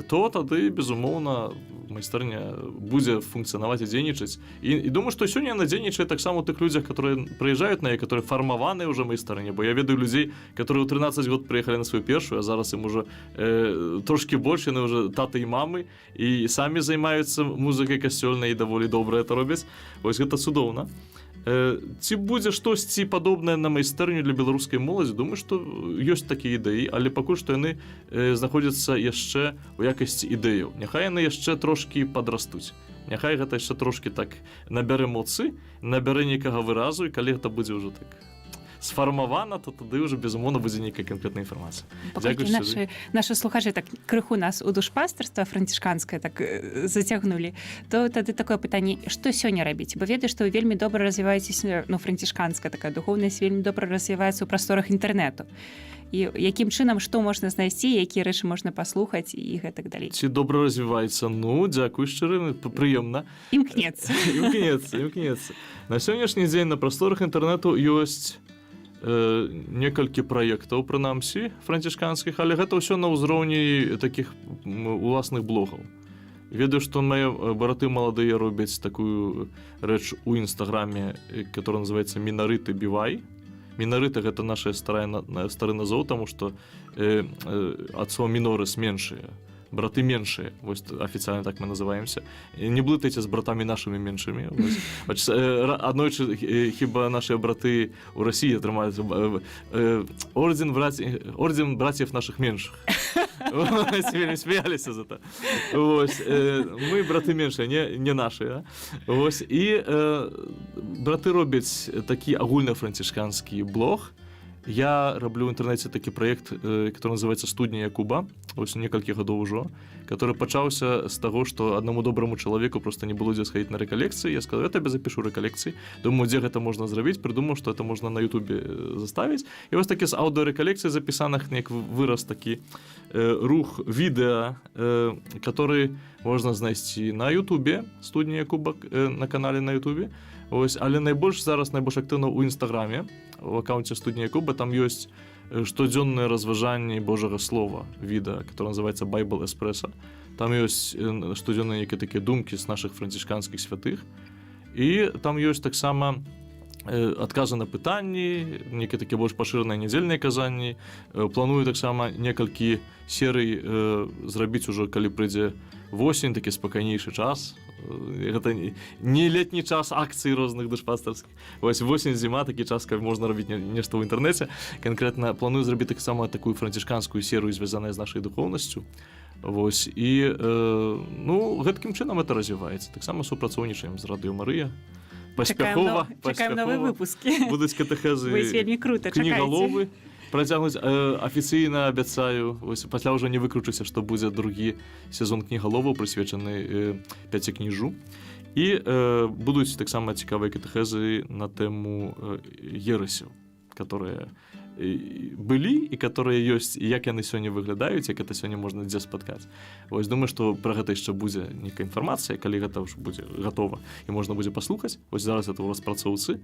Speaker 3: то тады, безумоўна, майстэрня будзе функцыянаваць і дзейнічаць. І думаю, што сёння яна дзейнічае таксама ў тых людзях, которые прыязджаюць на яе, которые фармаваныя ўжо майстэрні. Бо я ведаю людзей, которые ў 13 год прыехалі на сваю першую, а зараз ім ужо трошкі больш, яны ўжо таты і мамы, і самі займаюцца музыкай касцёльнай, і даволі добра это робяць. Вось гэта цудоўна. Ці будзе штосьці падобнае на майстэрню для беларускай моладзі? Думаю, што ёсць такія ідэі, але пакуль што яны знаходзяцца яшчэ ў якасці ідэяў. Няхай яны яшчэ трошкі падрастуць. Няхай гэта яшчэ трошкі так набярэ моцы, набярэ нейкага выразу, і калі гэта будзе ўжо так сфармавана, то тады ўжо, безумоўна, будзе нейкая канкрэтная інфармацыя.
Speaker 2: Паколькі нашы слухачы так крыху нас у душпастарства францішканскае так зацягнулі, то тады такое пытанне: што сёння рабіць? Бо ведаю, што вы вельмі добра развіваецеся, ну, францішканская такая духоўнасць вельмі добра развіваецца ў прасторах інтэрнэту. І якім чынам, што можна знайсці, якія рэчы можна паслухаць і гэтак далей?
Speaker 3: Ці добра развіваецца? Ну, дзякуй шчыра, прыемна.
Speaker 2: Імкнецца.
Speaker 3: На сённяшні дзень на прасторах інтэрнэту ёсць некалькі праектаў, прынамсі, францішканскіх, але гэта ўсё на ўзроўні такіх уласных блогаў. Ведаю, што мае браты маладыя робяць такую рэч у інстаграме, которая называецца «Мінарыты бівай». Мінарыты — гэта наша стары назоў, таму што ад слова «мінорыс» — меншыя. Браты меншыя, вось афіцыяльна так мы называемся. Не блытайце з братамі нашымі меншымі. Аднойчы хіба нашыя браты ў Расіі атрымалі орден братьев нашых меншых. Вельмі смеяліся за это. Мы браты меншыя, не нашыя. І браты робяць такі агульнафранцішканскі блог. Я раблю ў інтэрнэце такі праект, который называется «Студня Якуба», ось некалькі гадоў ужо, который пачаўся з таго, што аднаму добраму чалавеку просто не было дзе схадзіць на рэкалекцыі. Я сказаў: я табе запішу рэкалекцыі. Думаю, дзе гэта можна зрабіць, прыдумаў, што это можна на Ютубе заставіць. І вось такі з аўдыорэкалекцыі запісаных неяк вырас такі рух відэа, который можна знайсці на Ютубе, «Студня Якуба», на канале на Ютубе. Ось, але найбольш актыўна ў інстаграме, у аккаунте «Студня Якуба». Там ёсць штодзённыя разважанні Божага слова, відэа, которое называется «Bible Espresso». Там ёсць штодзённыя некія такія думкі з нашых францішканскіх святых. І там ёсць таксама адказы на пытанні, нейкія такія больш пашыраныя нядзельныя казанні. Планую таксама некалькі серый зрабіць ужо, калі прыйдзе восень, такі спакайнейшы час. Гэта не летні час акцый розных душпастарскіх. Вось восень, зіма, такі час, калі можна рабіць нешта ў інтэрнэце. Канкрэтна планую зрабіць таксама такую францішканскую серыю, звязаную з нашай духоўнасцю. Вось, і гэткім чынам это развіваецца. Таксама супрацоўнічаем з Радыё Марыя. Паспяхова.
Speaker 2: Чакаем новыя выпускі.
Speaker 3: Будуць катэхезы,
Speaker 2: вельмі крута,
Speaker 3: кнігаловы. Працягнуць афіцыйна абяцаю. Вось пасля ўжо не выкручуся, што будзе другі сезон кнігаловаў, прысвечаны пяцікніжу. І будуць таксама цікавыя катэхезы на тэму ерасяў, которые былі і которые ёсць, і як яны сёння выглядаюць, як это сёння можна дзе спаткаць. Вось думаю, што пра гэта яшчэ будзе нейкая інфармацыя, калі гэта ўжо будзе гатова і можна будзе паслухаць. Вось зараз это ў распрацоўцы.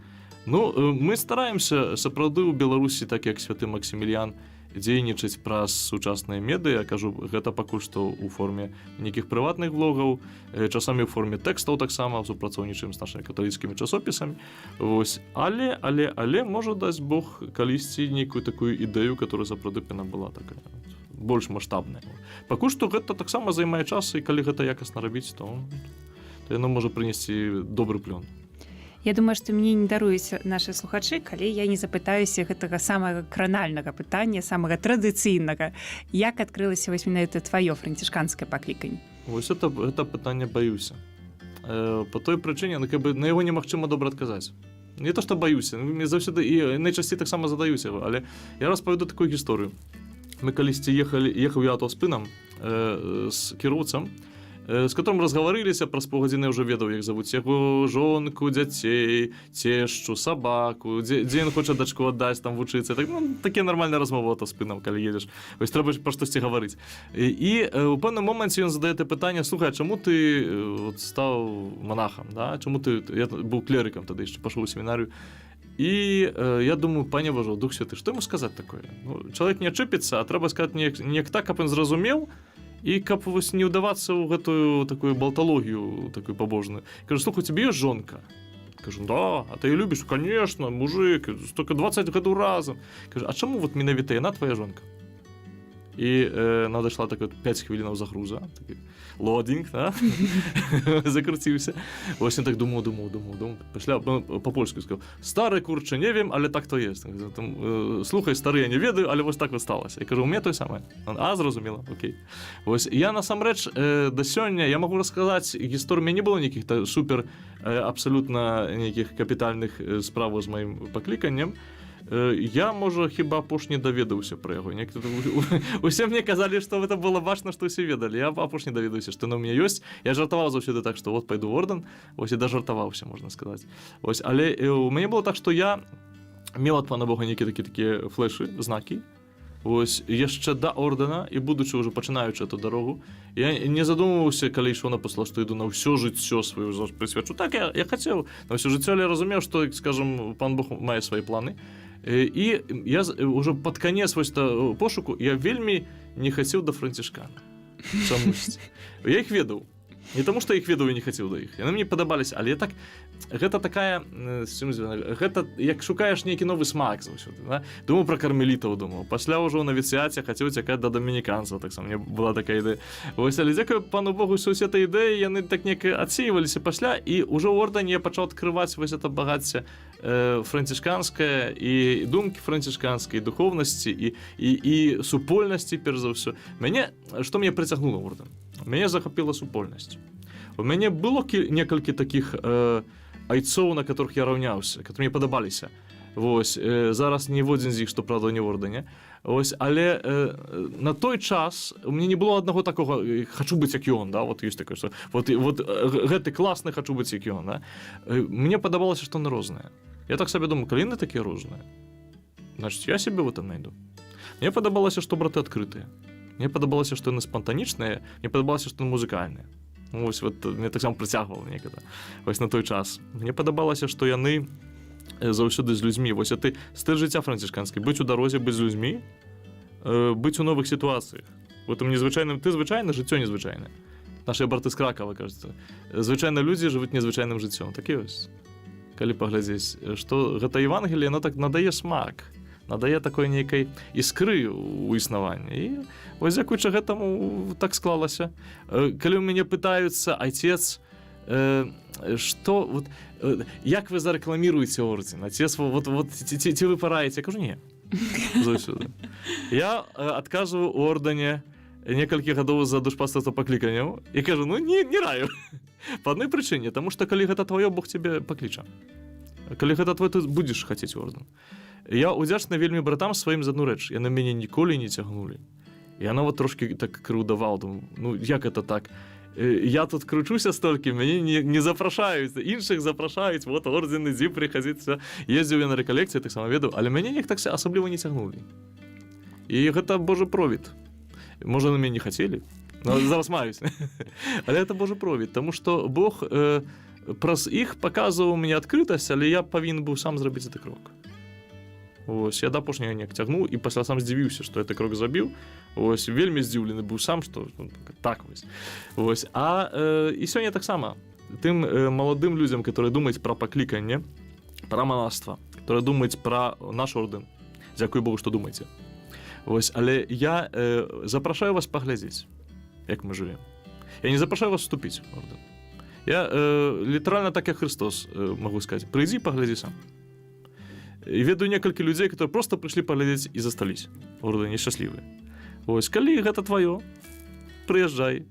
Speaker 3: Мы стараемся сапраўды ў Беларусі, так як святы Максіміліян, дзейнічаць праз сучасныя медыа. Кажу, гэта пакуль што ў форме нейкіх прыватных блогаў, часамі ў форме тэкстаў таксама, супрацоўнічаем з нашымі каталіцкімі часопісамі. Вось. Але, можа, дасць Бог калісьці нейкую такую ідэю, которая сапраўды была такая больш маштабная. Пакуль што гэта таксама займае час, і калі гэта якасна рабіць, то яно можа прынесці добры плён.
Speaker 2: Я думаю, што мне не даруюць нашы слухачы, калі я не запытаюся гэтага самага кранальнага пытання, самага традыцыйнага. Як адкрылася вось менавіта тваё францішканскае пакліканне?
Speaker 3: Вось это пытанне баюся. По той прычыне, на яго немагчыма добра адказаць. Не то, што баюся, мне заўсёды і найчасцей таксама задаюся яго, але я распавяду такую гісторыю. Мы калісьці ехаў я аўтоспынам з кіроўцам, з которым разгаварыліся, праз паўгадзіны ўжо ведаў, як завуць яго жонку, дзяцей, цешчу, сабаку, дзе ён хоча дачку аддаць, там вучыцца. Такія нармальныя размовы аўтаспынам, калі едзеш. Вось трэба пра штосьці гаварыць. І ў пэўным моманце ён задае пытанне: слухай, чаму ты стаў монахам, да? Чаму ты... Я быў клерыкам тады, яшчэ пашоў у семінарыю. І я думаю, пане Божа, Дух Святы, што яму сказаць такое? Чалавек не чэпіцца, а трэба сказаць неяк так, каб ён зразумеў, і каб вось не ўдавацца ў гэтую такую балталогію, такую пабожную. Кажу, слухай, у тебе ёсць жонка? Кажу, да, а ты її любиш? Конечно, мужик, столько 20 гадоў разом. Кажу, а чаму вот менавіта яна твоя жонка? І надайшла так 5 хвілінаў загруза, такий лодінг, да? Закрутився. Ось я так думав. Пішла, по-польську сказав, старий курче не вім, але так то є. Слухай, старий я не ведаю, але ось так от сталося. Я кажу, у мене той самий. А, зрозуміло, окей. Ось я насамрэч до сёння, я можу розказати історію, у мене не було ніяких супер, абсолютно ніяких капітальних справ з моїм покликанням. Я, можа, хіба апошні даведаўся пра яго. Усе мне казалі, што гэта было важна, што ўсе ведалі. Я апошні даведаўся, што яно ў мяне ёсць. Я жартаваў заўсёды так, што вот пайду в ордэн. Ось і дажартаваўся, можна сказаць. Ось, але у мяне было так, што я меў ад Пана Бога нейкія такія флэшы, знакі. Ось, яшчэ да ордэна, і будучы ўжо пачынаючы эту дарогу, я не задумываўся, калі ішоў на посла, што іду на ўсё жыццё сваё прысвячу. Так, я хацеў на ўсё жыццё, але я разумеў, што, скажам, Пан Бог мае свае планы. І я ўжо пад канец пошуку я вельмі не хацеў да францішкана. Чамусьці. Я іх ведаў. Не таму, што іх ведаў і не хацеў да іх. Яны мне падабаліся, але так, гэта такая, з чым звязана, гэта як шукаеш нейкі новы смак заўсёды. Да? Думаў пра кармелітаў, думаў. Пасля ўжо на віцыяце хацеў цякаць да дамініканцаў, так сам мне была такая ідэя. Вось, але дзякую Пану Богу, що ўсе этой ідэі, яны так неяк адсеиваліся пасля, і ўжо ў ордэне я пачаў адкрываць вось это багацце францішканскае, і думкі францішканскай, і духоўнасці, і супольнасці, перш за ўсё. Што мяне прыцягнула ў ордэн? Мяне захапіла супольнасць. У мяне было некалькі такіх айцоў, на которых я раўняўся, которые мне падабаліся. Вось, зараз не один з іх, што, правда, не в ордэне. Ось, але на той час у мяне не было аднаго такого «хочу быць як ён», да? Вот ёсць такое, што вот гэты класны «хочу быць як ён». Да? Мне падабалася, што яны розныя. Я так сабе думаю, калі яны такія розныя, значит, я себе в этом найду. Мне падабалася, што браты адкрытыя. Мне падабалася, што яны спантанічныя, мне падабалася, што яны музыкальныя. Ось, вот, мне так само прыцягвала некада. Ось на той час. Мне падабалася, што яны заўсёды з людзьмі. Вось ты стыль жыцця францішканскі. Быць у дарозе, быць з людзьмі, быць у новых сітуацыях. В этом незвычайным... Ты звычайна, жыццё незвычайнае. Нашыя браты з Кракава, кажется. Звычайна людзі жывуць незвычайным жыццём. Так і ёсць. калі паглядзець, што гэта Евангелие, оно так надае смак, надае такой нейкай іскры ў існаванні. І вось дзякуючы гэтаму так склалася. Калі ў мяне пытаюцца, отец, што, вот, як вы зарэкламіруеце орден? Отец, вот, ці вы параеце? Я кажу, не. Заўсёды. Я адказваю у ордане некалькі гадоў за душпастырства пакліканняў і кажу, ну, не раю. Па адной прычыне, таму што калі гэта твоё, Бог цябе пакліча. Калі гэта твой, ты будзеш хацець орден. Я удзячны вельмі братам сваім за адну рэч. Яны мяне ніколі не цягнулі. Я нават трошкі так крыўдаваў, думаю, ну, як это так? Я тут кручуся столькі, мяне не запрашаюць, іншых запрашаюць, вот орден, ідзі, прыхадзіць, ездзіў я на рэкалекцыі, так сама ведаў, але мяне ніяк так асабліва не цягнулі. І гэта Божы провід. Можа, на мяне не хацелі, но зараз маюць. Але гэта Божы провід, таму што Бог праз іх паказваў мне адкрытасць, але я павінен быў сам зрабіць гэты крок. Ось, я да апошняга неяк цягнуў і пасля сам здзівіўся, што гэты крок забіў. Ось, вельмі здзіўлены быў сам, што так вось. Ось. І сёння таксама тым маладым людзям, которые думаюць пра пакліканне, пра манаства, которые думаюць пра наш орден. Дзякуй Богу, што думаеце. Ось, але я запрашаю вас паглядзець, як мы жывем. Я не запрашаю вас вступіць в орден. Я літаральна так, як Христос, магу сказаць, прыйдзі, паглядзі сам. І ведаю некалькі людзей, которые просто прыйшлі паглядзець і застались. Орден нешчаслівыя. Ось, калі гэта тваё, прыязджай,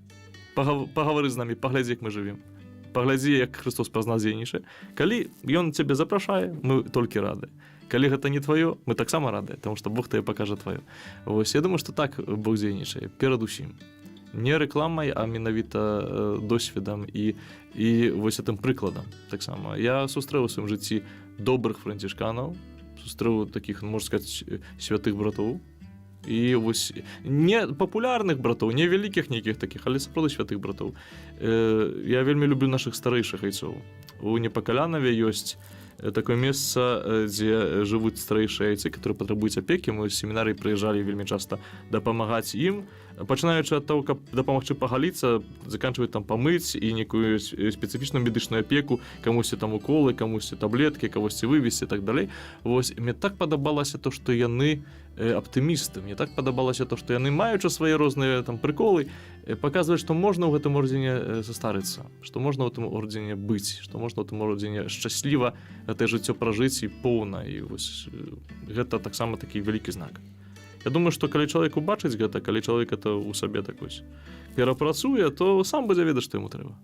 Speaker 3: пагавары з намі, паглядзі, як мы жывем. Паглядзі, як Христос праз нас дзейнічае. Калі ён цябе запрашае, мы толькі рады. Калі гэта не тваё, мы таксама рады, таму што Бог табе пакажа тваё. Ось, я думаю, што так Бог дзейнічае, перад усім. Не рэкламай, а менавіта досведам і вось гэтым прыкладам. Таксама. Я сустрэў у сваім жыцці добрых францішканаў, сустрэў такіх, можна сказаць, святых братоў. І вось не папулярных братоў, не вялікіх нейкіх такіх, але сапраўды святых братоў. Я вельмі люблю нашых старэйшых айцоў. У Непакалянаве ёсць такое месца, дзе жывуць старэйшыя айцы, которые патрабуюць апекі. Мы з семінарыі прыязджалі вельмі часта дапамагаць ім, пачынаючы ад того, каб дапамагчы пагаліцца, заканчваць там памыць і некую спецыфічную медычную апеку, камусьці там уколы, камусьці таблеткі, кагосьці вывезці і так далей. Вось, мне так падабалася то, што яны аптымісты. Мне так падабалася то, што яны, маючы свае розныя там прыколы, паказваюць, што можна ў гэтым ордзене застарыцца, што можна ў гэтым ордзене быць, што можна ў гэтым ордзене шчасліва гэтае жыццё пражыць і поўна. І вось гэта таксама такі вялікі знак. Я думаю, што калі чалавек убачыць гэта, калі чалавек это ў сабе так вось перапрацуе, то сам будзе ведаць, што яму трэба.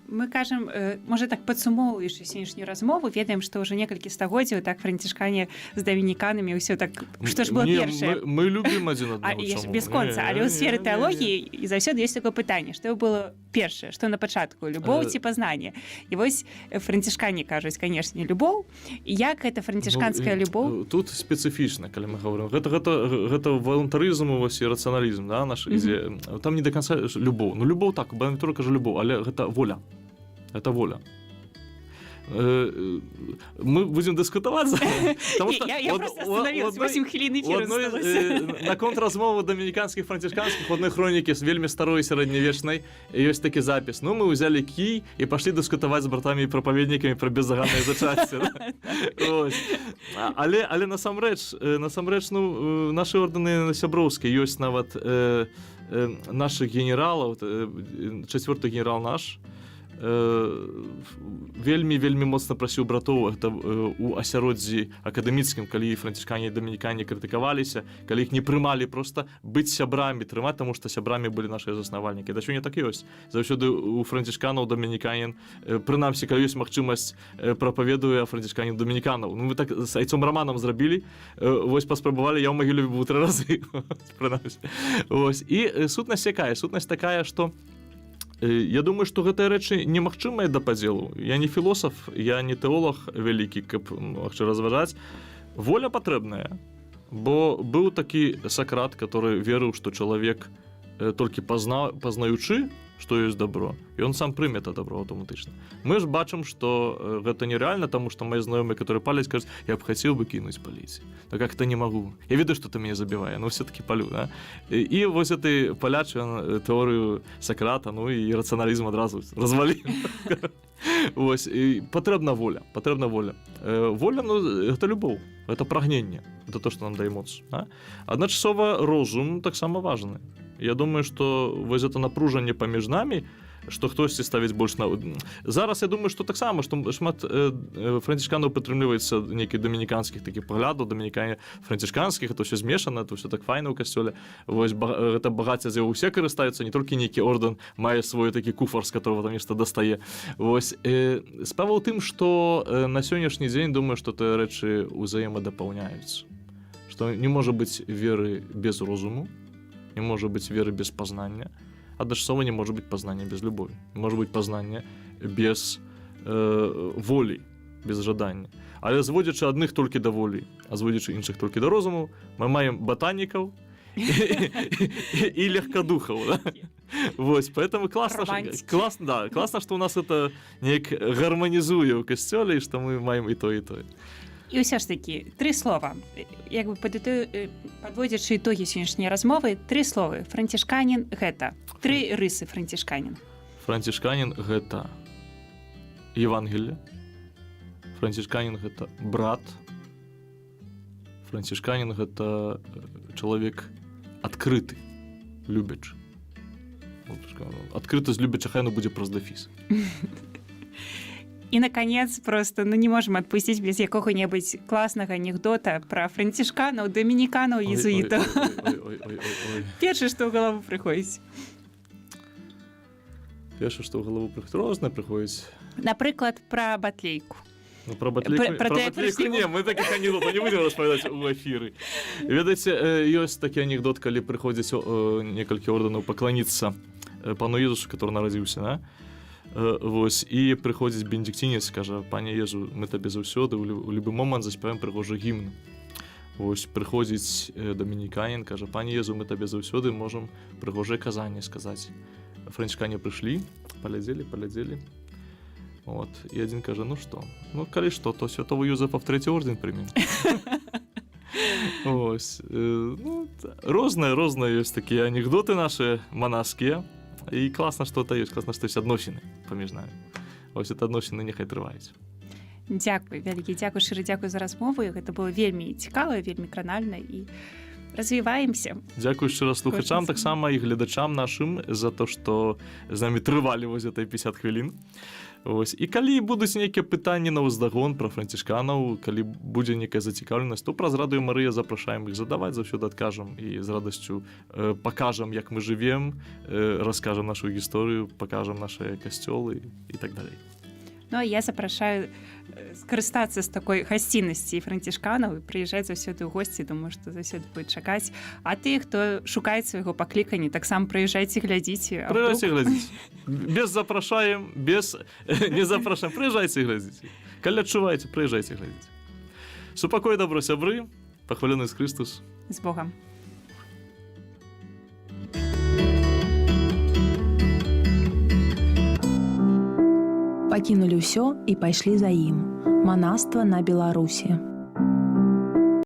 Speaker 2: Мы кажам, можа так падсумоўваючы сённяшнюю размову, ведаем, што ўжо некалькі стагоддзяў так францішкане з дамініканамі ўсё так, што ж было першае.
Speaker 3: Мы любім адзін аднаго.
Speaker 2: Без конца, але ў сферы тэалогіі і заўсёды ёсць такое пытанне, што было першае, што на пачатку, любоў ці пазнанне. І вось францішкане кажуць, канешне, любоў. Як гэта францішканская любоў?
Speaker 3: Тут спецыфічна, калі мы гаворым. Гэта валантарызм і рацыяналізм, да, наш ідзе. Там не до конца любоў. Ну любоў так, Бонавентура кажа любоў, але гэта воля. Это воля. Мы будем дискутовать.
Speaker 2: Я просто остановилась, 8 хвилин эфира осталось.
Speaker 3: На контрразмову доминиканских, францишканских в одной хронике с вельми старой средневечной есть такой запись. Ну, мы взяли кий и пошли дискутовать с братами и проповедниками про беззаганное зачаття. Але насамрэч, ну, наши ордены сяброўскія ёсць нават наших генералаў, 4-й генерал наш, вельмі моцна прасіў братоў гэта у асяроддзі акадэміцкім, калі францішкане і дамінікане крытыкаваліся, калі іх не прымалі, просто быць сябрамі, трымаць, таму што сябрамі былі нашыя заснавальнікі. Да сёння так і ёсць. Заўсёды у францішканаў дамініканін, прынамсі, калі ёсць магчымасць, прапаведуе францішканін дамініканаў. Ну, мы так з айцом Раманам зрабілі, вось паспрабавалі, я ў магіле быў 3 разы. Прынамсі. Вось. І сутнасць якая? Сутнасць такая, што я думаю, што гэтыя рэчы немагчымыя да падзелу. Я не філосаф, я не тэолог вялікі, каб магчы разважаць. Воля патрэбная, бо быў такі Сакрат, который верыў, што чалавек толькі пазнаючы што ёсць добро, і ён сам прыме это добро аўтаматычна. Мы ж бачым, што гэта нереальна, таму што мае знаёмыя, которые паляць, кажуць, я б хацеў бы кінуць паліць. Так как-то не магу. Я ведаю, што ты мяне забівае, но все-таки палю, да? І вось этой палячы тэорыю Сократа, ну і рацыяналізм адразу развалі. Вось, і патрэбна воля, патрэбна воля. Воля, ну, гэта любоў, гэта прагненне, это то, што нам дае моц. Да? Адначасова розум таксама важны. Я думаю, што вось это напружанне паміж намі, што хтосьці ставіць больш на... Зараз я думаю, што таксама, што шмат францішканаў падтрымліваецца нейкіх дамініканскіх такіх паглядаў, дамінікане францішканскіх, это ўсё змешана, это ўсё так файна ў касцёле. Вось гэта багацце з яго ўсе карыстаюцца, не толькі нейкі ордэн мае свой такі куфар, з которого там нешта дастае. Вось справа ў тым, што на сённяшні дзень думаю, што тыя рэчы ўзаемадапаўняюцца. Што не можа быць веры без розуму, не можа быць веры без пазнання, адначасова не можа быць пазнання без любові. Не можа быць пазнання без волі, без жадання. Але зводзячы адных толькі да волі, а зводзячы іншых толькі да розуму, мы маем батанікаў і легкадухаў. Вось, поэтому класна, што ў нас это неяк гарманізуе ў касцёле, і што мы маем і тое, і тое.
Speaker 2: І ўсё ж такі, 3 слова. Як бы падводзячы ітогі сённяшняй размовы, 3 словы. Францішканін гэта. 3 рысы францішканін.
Speaker 3: Францішканін гэта Евангелие. Францішканін гэта брат. Францішканін гэта чалавек адкрыты, любячы. Адкрытасць любяча, хай будзе праз дэфіс.
Speaker 2: І, наконец, просто не можем отпустить без якога-небудзь класнага анекдота про францішканаў, дамініканаў, езуітаў. Першае, што ў галаву прыходзіць.
Speaker 3: Першае, што ў галаву прыходзіць, рознае прыходзіць.
Speaker 2: Напрыклад, пра батлейку.
Speaker 3: Ну, про батлейку не, мы таких анекдотов не будем распавядаць у эфіры. Ведаеце, ёсць такі анекдот, калі прыходзіць некалькі ордэнаў пакланіцца пану Езусу, который нарадзіўся, да? Вось, і прыходзіць бенедиктинец, кажа, пане Езу, мы табе заўсёды у любы момант заспяваем прыгожы гімн. Вось, прыходзіць дамініканін, кажа, пане Езу, мы табе заўсёды можам прыгожае казанне сказаць. Францішкане прыйшлі, палядзелі. Вот, і адзін кажа, ну што? Ну, калі што, то святого Юзефа в 3-й орден прымем. Вось, ну, розныя ёсць такія анекдоты нашы манаскія. І класна, што это ёсць, класна, што ёсць адносіны паміж намі. Вось это адносіны няхай трываюць.
Speaker 2: Дзякуй, вялікі дзякуй, шчыры дзякуй за размову. Гэта было вельмі цікава, вельмі кранальна і развіваемся.
Speaker 3: Дзякуй шчыра слухачам, таксама і гледачам нашым за то, што з намі трывалі вось этой 50 хвілін. Вось. І калі будуць нейкія пытанні на ўздагон пра францішканаў, калі будзе нейкая зацікаўленасць, то праз Радыё Марыя запрашаем іх задаваць, заўсёды адкажам і з радасцю пакажам, як мы жывем, раскажам нашу гісторыю, пакажам нашыя касцёлы і так далей.
Speaker 2: Ну, а я запрашаю скарыстацца з такой гасціннасці францішканаў і прыязджаць заўсёды ў госці, думаю, што заўсёды будуць чакаць. А тыя, хто шукае свайго паклікання, таксама прыязджайце, глядзіце.
Speaker 3: Прыязджайце, глядзіце. Без запрашаем, без не запрашаем. Прыязджайце, глядзіце. Калі адчуваеце, прыязджайце, глядзіце. Супакой, добро, сябры. Пахвалены Христос.
Speaker 2: З Богам.
Speaker 1: Пакінулі ўсё і пайшлі за ім. Манаства на Беларусі.